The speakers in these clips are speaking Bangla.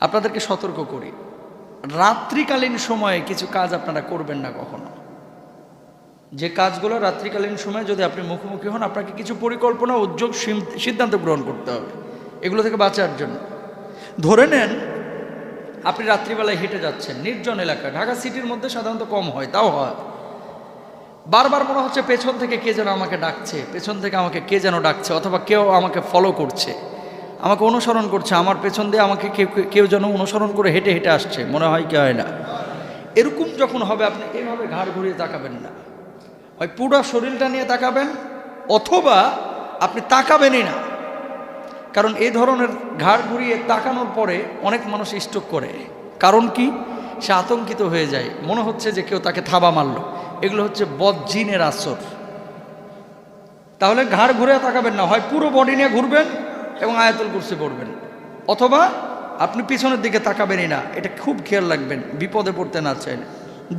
আপনাদেরকে সতর্ক করি, রাত্রিকালীন সময়ে কিছু কাজ আপনারা করবেন না কখনো। যে কাজগুলো রাত্রিকালীন সময়ে যদি আপনি মুখোমুখি হন, আপনাকে কিছু পরিকল্পনা উদ্যোগ সিদ্ধান্ত গ্রহণ করতে হবে এগুলো থেকে বাঁচার জন্য। ধরে নেন আপনি রাত্রিবেলায় হেঁটে যাচ্ছেন নির্জন এলাকা, ঢাকা সিটির মধ্যে সাধারণত কম হয়, তাও হয়। বারবার মনে হচ্ছে পেছন থেকে কে যেন আমাকে ডাকছে, পেছন থেকে আমাকে কে যেন ডাকছে, অথবা কেউ আমাকে ফলো করছে, আমাকে অনুসরণ করছে, আমার পেছন দিয়ে আমাকে কেউ যেন অনুসরণ করে হেঁটে হেঁটে আসছে, মনে হয় কি হয় না? এরকম যখন হবে আপনি এইভাবে ঘাড় ঘুরিয়ে তাকাবেন না, ওই পুরো শরীরটা নিয়ে তাকাবেন, অথবা আপনি তাকাবেনই না। কারণ এই ধরনের ঘাড় ঘুরিয়ে তাকানোর পরে অনেক মানুষ স্ট্রোক করে। কারণ কি? সে আতঙ্কিত হয়ে যায়, মনে হচ্ছে যে কেউ তাকে থাবা মারলো। এগুলো হচ্ছে বদজিনের আসর। তাহলে ঘাড় ঘুরে তাকাবেন না, হয় পুরো বডি নিয়ে ঘুরবেন এবং আয়াতুল কুরসি পড়বেন, অথবা আপনি পিছনের দিকে তাকাবেনই না। এটা খুব খেয়াল রাখবেন বিপদে পড়তে না চাইলে।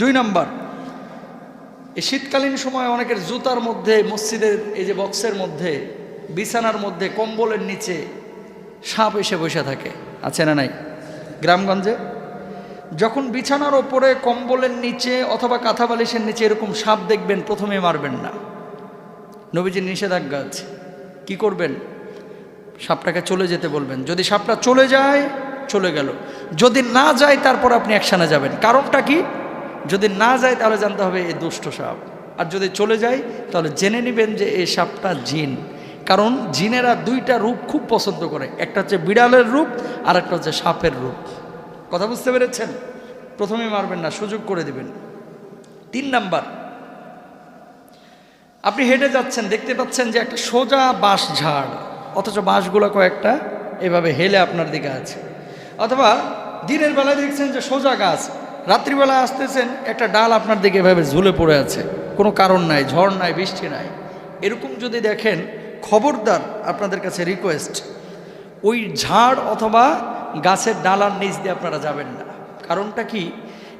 2 নাম্বার, এই শীতকালীন সময় অনেকের জুতার মধ্যে, মসজিদের এই যে বক্সের মধ্যে, বিছানার মধ্যে, কম্বলের নিচে সাপ এসে বসে থাকে, আছে না নাই? গ্রামগঞ্জে যখন বিছানার ওপরে, কম্বলের নিচে অথবা কাঁথা বালিশের নিচে এরকম সাপ দেখবেন, প্রথমে মারবেন না। নবীজির নিষেধাজ্ঞা আছে। কি করবেন? সাপটাকে চলে যেতে বলবেন। যদি সাপটা চলে যায়, চলে গেল। যদি না যায়, তারপর আপনি অ্যাকশানে যাবেন। কারণটা কি? যদি না যায় তাহলে জানতে হবে এই দুষ্ট সাপ, আর যদি চলে যায় তাহলে জেনে নেবেন যে এই সাপটা জিন। কারণ জিনেরা 2টা রূপ খুব পছন্দ করে, একটা হচ্ছে বিড়ালের রূপ আর একটা হচ্ছে সাপের রূপ। কথা বুঝতে পেরেছেন? প্রথমে মারবেন না, সুযোগ করে দিবেন। 3 নাম্বার, আপনি হেঁটে যাচ্ছেন, দেখতে পাচ্ছেন যে একটা সোজা বাঁশ ঝাড়, অথচ বাঁশগুলো কয়েকটা এভাবে হেলে আপনার দিকে আছে। অথবা দিনের বেলায় দেখছেন যে সোজা গাছ, রাত্রিবেলায় আসতেছেন একটা ডাল আপনার দিকে এভাবে ঝুলে পড়ে আছে, কোনো কারণ নাই, ঝড় নাই, বৃষ্টি নাই। এরকম যদি দেখেন, খবরদার, আপনাদের কাছে রিকোয়েস্ট, ওই ঝাড় অথবা গাছের ডালার নিচ দিয়ে আপনারা যাবেন না। কারণটা কি?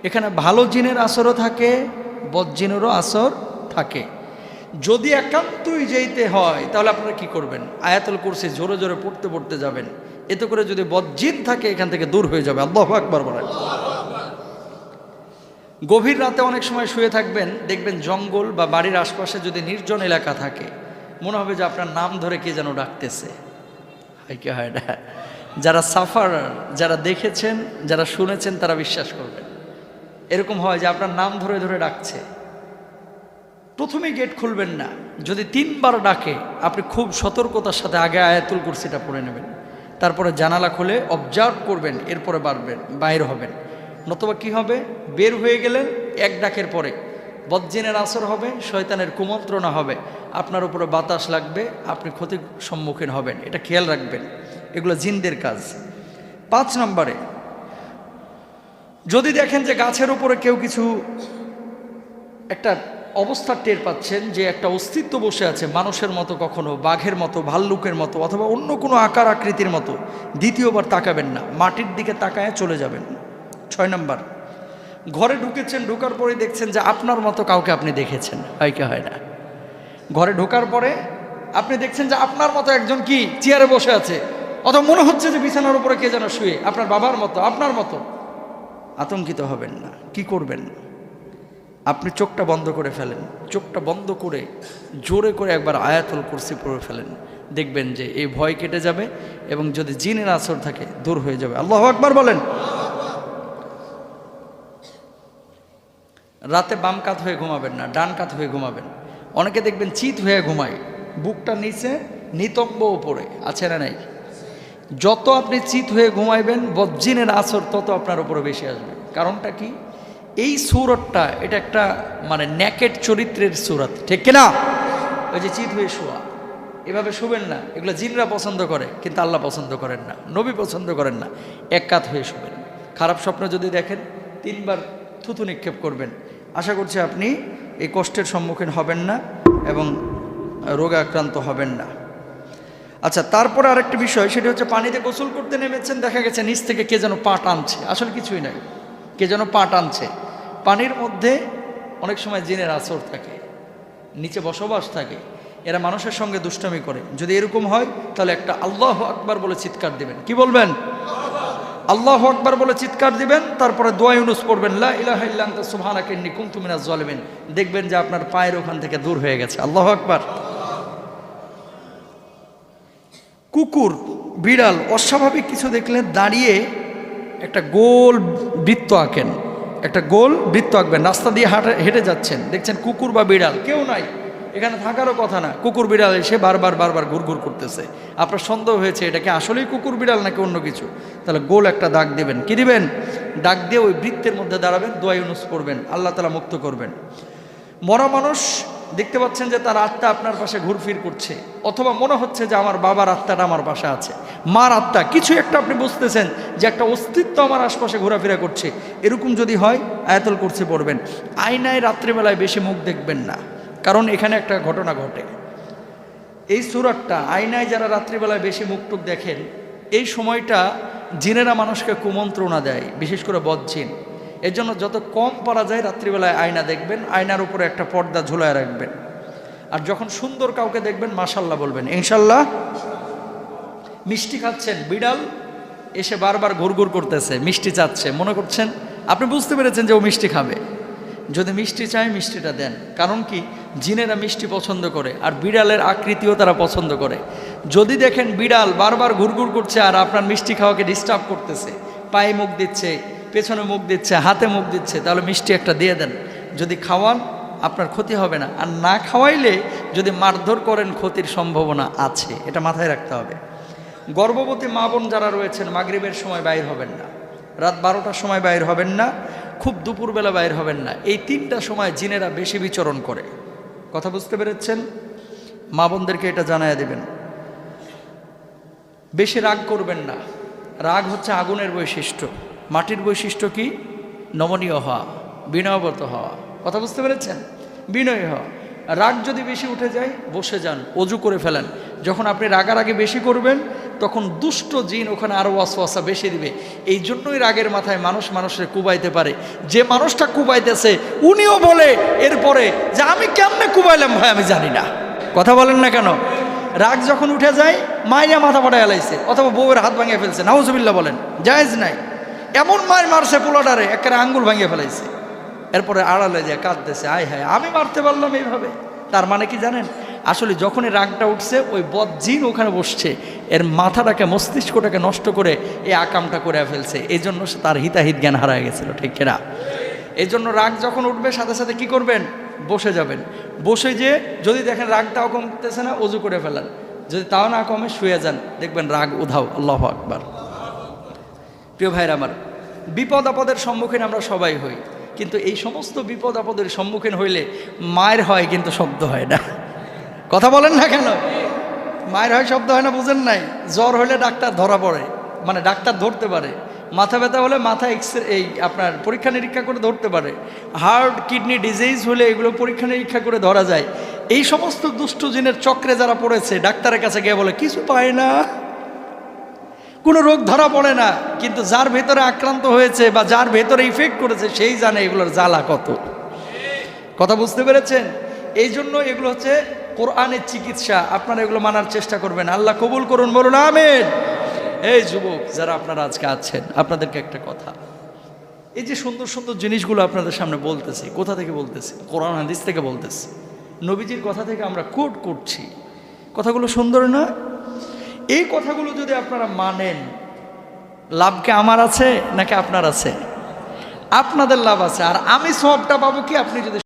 এখানে ভালো জিনের আসরও থাকে, বদজিনেরও আসর থাকে। যদি একান্তই যেতে হয় তাহলে আপনারা কি করবেন? আয়াতুল কুরসি জোরে জোরে পড়তে পড়তে যাবেন। এতে করে যদি বদজিন থাকে এখান থেকে দূর হয়ে যাবে। আল্লাহু আকবার বলেন। গভীর রাতে অনেক সময় শুয়ে থাকবেন, দেখবেন জঙ্গল বা বাড়ির আশপাশে যদি নির্জন এলাকা থাকে, মনে হবে যে আপনার নাম ধরে কে যেন ডাকতেছে। হয় কি হয় না? যারা সাফার, যারা দেখেছেন, যারা শুনেছেন, তারা বিশ্বাস করবেন। এরকম হয় যে আপনার নাম ধরে ধরে ডাকছে। প্রথমেই গেট খুলবেন না। যদি 3 বার ডাকে, আপনি খুব সতর্কতার সাথে আগে আয়াতুল কুরসিটা পড়ে নেবেন, তারপরে জানালা খুলে অবজার্ভ করবেন, এরপরে বাইর হবেন। নতুবা কি হবে? বের হয়ে গেলেন, 1 ডাকের পরে বদজিনের আসর হবে, শয়তানের কুমন্ত্রণা হবে, আপনার উপরে বাতাস লাগবে, আপনি ক্ষতির সম্মুখীন হবেন। এটা খেয়াল রাখবেন, এগুলো জিনদের কাজ। 5 নম্বরে, যদি দেখেন যে গাছের উপরে কেউ কিছু একটা অবস্থা টের পাচ্ছেন, যে একটা অস্তিত্ব বসে আছে, মানুষের মতো, কখনো বাঘের মতো, ভাল্লুকের মতো, অথবা অন্য কোনো আকার আকৃতির মতো, দ্বিতীয়বার তাকাবেন না, মাটির দিকে তাকায় চলে যাবেন। 6 নম্বর, ঘরে ঢুকেছেন, ঢোকার পরে দেখছেন যে আপনার মতো কাউকে আপনি দেখেছেন। হয় কি হয় না? ঘরে ঢোকার পরে আপনি দেখছেন যে আপনার মতো একজন কি চেয়ারে বসে আছে, অথবা মনে হচ্ছে যে বিছানার উপরে কে যেন শুয়ে, আপনার বাবার মতো, আপনার মতো। আতঙ্কিত হবেন না। কি করবেন? আপনি চোখটা বন্ধ করে ফেলেন, চোখটা বন্ধ করে জোরে করে একবার আয়াতুল কুরসি পড়ে ফেলেন, দেখবেন যে এই ভয় কেটে যাবে এবং যদি জিনের আসর থাকে দূর হয়ে যাবে। আল্লাহু আকবার বলেন। রাতে বাম কাত হয়ে ঘুমাবেন না, ডান কাত হয়ে ঘুমাবেন। অনেকে দেখবেন চিত হয়ে ঘুমায়, বুকটা নিচে, নিতম্ব উপরে, আছে না নাই? যত আপনি চিত হয়ে ঘুমাইবেন, বদজিনের আসর তত আপনার উপরে বেশি আসবে। কারণটা কি? এই সূরতটা, এটা একটা মানে নেকেট চরিত্রের সূরত, ঠিক কিনা? ওই যে চিত হয়ে শোয়া, এভাবে শুবেন না। এগুলো জিনরা পছন্দ করে, কিন্তু আল্লাহ পছন্দ করেন না, নবী পছন্দ করেন না। এক কাত হয়ে শুবেন। খারাপ স্বপ্ন যদি দেখেন, 3 বার থুতু নিক্ষেপ করবেন। আশা করছি আপনি এই কষ্টের সম্মুখীন হবেন না এবং রোগে আক্রান্ত হবেন না। আচ্ছা, তারপরে আরেকটা বিষয়, সেটা হচ্ছে পানিতে গোসল করতে নেমেছেন, দেখা গেছে নিচ থেকে কে যেন পা টানছে। আসলে কিছুই নাই, কে যেন পা টানছে। পানির মধ্যে অনেক সময় জিনের আসর থাকে, নিচে বসবাস থাকে, এরা মানুষের সঙ্গে দুষ্টামি করে। যদি এরকম হয় তাহলে একটা আল্লাহু আকবার বলে চিৎকার দেবেন। কি বলবেন? আল্লাহু আকবার বলে চিৎকার দিবেন, তারপরে দোয়া ইউনুস পড়বেন, লা ইলাহা ইল্লা আনতা সুবহানাকা ইন্নী কুনতু মিনাজ জালিমিন। দেখবেন যে আপনার পায়ের ওখান থেকে দূর হয়ে গেছে। আল্লাহু আকবার। কুকুর, বিড়াল অস্বাভাবিক কিছু দেখলে দাঁড়িয়ে একটা গোল বৃত্ত আঁকেন, একটা গোল বৃত্ত আঁকবেন। রাস্তা দিয়ে হেঁটে যাচ্ছেন, দেখছেন কুকুর বা বিড়াল, কেউ নাই, এখানে থাকারও কথা না, কুকুর বিড়াল এসে বারবার ঘুরঘুর করতেছে। আপনার সন্দেহ হয়েছে এটা কি আসলেই কুকুর বিড়াল নাকি অন্য কিছু, তাহলে গোল একটা দাগ দেবেন। কি দিবেন? দাগ দিয়ে ওই বৃত্তের মধ্যে দাঁড়াবেন, দোয়া ইউনুস পড়বেন, আল্লাহ তাআলা মুক্ত করবেন। মরা মানুষ দেখতে পাচ্ছেন যে তার আত্মা আপনার পাশে ঘুরফির করছে, অথবা মনে হচ্ছে যে আমার বাবার আত্মাটা আমার পাশে আছে, মার আত্মা, কিছু একটা আপনি বুঝতেছেন যে একটা অস্তিত্ব আমার আশপাশে ঘোরাফেরা করছে, এরকম যদি হয় আয়াতুল কুরসি পড়বেন। আয়নায় রাত্রিবেলায় বেশি মুখ দেখবেন না, কারণ এখানে একটা ঘটনা ঘটে। এই সূরাটা আয়নায় যারা রাত্রিবেলায় বেশি মুখ টুক দেখেন, এই সময়টা জিনেরা মানুষকে কুমন্ত্রণা দেয়, বিশেষ করে বদজিন। এর জন্য যত কম পারা যায় রাত্রিবেলায় আয়না দেখবেন, আয়নার উপরে একটা পর্দা ঝুলায় রাখবেন। আর যখন সুন্দর কাউকে দেখবেন মাশাল্লাহ বলবেন, ইনশাল্লাহ। মিষ্টি খাচ্ছেন, বিড়াল এসে বারবার ঘুরঘুর করতেছে, মিষ্টি চাচ্ছে, মনে করছেন আপনি বুঝতে পেরেছেন যে ও মিষ্টি খাবে। যদি মিষ্টি চায় মিষ্টিটা দেন, কারণ কি জিনেরা মিষ্টি পছন্দ করে, আর বিড়ালের আকৃতিও তারা পছন্দ করে। যদি দেখেন বিড়াল বারবার ঘুরঘুর করছে আর আপনার মিষ্টি খাওয়াকে ডিস্টার্ব করতেছে, পায়ে মুখ দিচ্ছে, পেছনে মুখ দিচ্ছে, হাতে মুখ দিচ্ছে, তাহলে মিষ্টি একটা দিয়ে দেন। যদি খাওয়ান আপনার ক্ষতি হবে না, আর না খাওয়াইলে যদি মারধর করেন ক্ষতির সম্ভাবনা আছে, এটা মাথায় রাখতে হবে। গর্ভবতী মা বোন যারা রয়েছেন মাগরিবের সময় বাইর হবেন না, রাত 12টার সময় বাইর হবেন না, খুব দুপুরবেলা বাইর হবেন না। এই 3টা সময় জিনেরা বেশি বিচরণ করে। কথা বুঝতে পেরেছেন? মা বোনদেরকে এটা জানায়া দেবেন। বেশি রাগ করবেন না, রাগ হচ্ছে আগুনের বৈশিষ্ট্য। মাটির বৈশিষ্ট্য কি? নমনীয় হওয়া, বিনয়বত হওয়া। কথা বুঝতে পেরেছেন? বিনয়ী হওয়া। রাগ যদি বেশি উঠে যায় বসে যান, অজু করে ফেলেন। যখন আপনি রাগারাগি বেশি করবেন তখন দুষ্ট জিন ওখানে আরও ওয়াসওয়াসা বেশি দিবে। এই জন্যই রাগের মাথায় মানুষের কুবাইতে পারে। যে মানুষটা কুবাইতেছে উনিও বলে এরপরে যে আমি কেমনে কুবাইলাম ভাই আমি জানি না। কথা বলেন না কেন? রাগ যখন উঠে যায় মাইয়া মাথা ফাটায় এলাইছে, অথবা বউয়ের হাত ভাঙিয়ে ফেলছে, নাউজুবিল্লাহ বলেন, জায়েজ নাই। এমন মায়ের মারছে পোলাটারে একেবারে আঙ্গুল ভাঙিয়ে ফেলাইছে, এরপরে আড়ালে যায় কাঁদতেছে, আয় হায় আমি মারতে পারলাম এইভাবে। তার মানে কি জানেন? আসলে যখনই রাগটা উঠছে ওই বদজিন ওখানে বসছে, এর মাথাটাকে মস্তিষ্কটাকে নষ্ট করে এই আকামটা করে ফেলছে। এই জন্য তার হিতাহিত জ্ঞান হারায় গেছিল, ঠিক কিনা? এই জন্য রাগ যখন উঠবে সাথে সাথে কি করবেন? বসে যাবেন। বসে যে যদি দেখেন রাগটাও কমতেছে না, অজু করে ফেলেন। যদি তাও না কমে শুয়ে যান, দেখবেন রাগ উধাও। আল্লাহু আকবার। প্রিয় ভাইরা আমার, বিপদ আপদের সম্মুখীন আমরা সবাই হই, কিন্তু এই সমস্ত বিপদ আপদের সম্মুখীন হইলে মায়ের হয় কিন্তু শব্দ হয় না। কথা বলেন না কেন? মায়ের হয় শব্দ হয় না, বুঝেন নাই? জ্বর হলে ডাক্তার ধরা পড়ে, মানে ডাক্তার ধরতে পারে। মাথা ব্যথা হলে মাথা এই আপনার পরীক্ষা নিরীক্ষা করে ধরতে পারে। হার্ট কিডনি ডিজিজ হলে এগুলো পরীক্ষা নিরীক্ষা করে ধরা যায়। এই সমস্ত দুষ্ট জিনের চক্রে যারা পড়েছে ডাক্তারের কাছে গিয়ে বলে কিছু পায় না, কোনো রোগ ধরা পড়ে না। কিন্তু যার ভেতরে আক্রান্ত হয়েছে বা যার ভেতরে ইফেক্ট করেছে সেই জানে এগুলোর জ্বালা কত। কথা বুঝতে পেরেছেন? এই জন্য এগুলো হচ্ছে কোরআনের চিকিৎসা। আপনারা এগুলো মানার চেষ্টা করবেন। আল্লাহ কবুল করুন, বলুন আমিন। এই যুবক যারা আপনারা আজকে আছেন, আপনাদেরকে একটা কথা, এই যে সুন্দর সুন্দর জিনিসগুলো আপনাদের সামনে বলতেছি, কোথা থেকে বলতেছি? কোরআন হাদিস থেকে বলতেছি, নবীজির কথা থেকে আমরা কোট করছি। কথাগুলো সুন্দর না? এই কথাগুলো যদি আপনারা মানেন, লাভকে আমার আছে নাকি আপনার আছে? আপনাদের লাভ আছে। আর আমি সবটা পাবো কি? আপনি যদি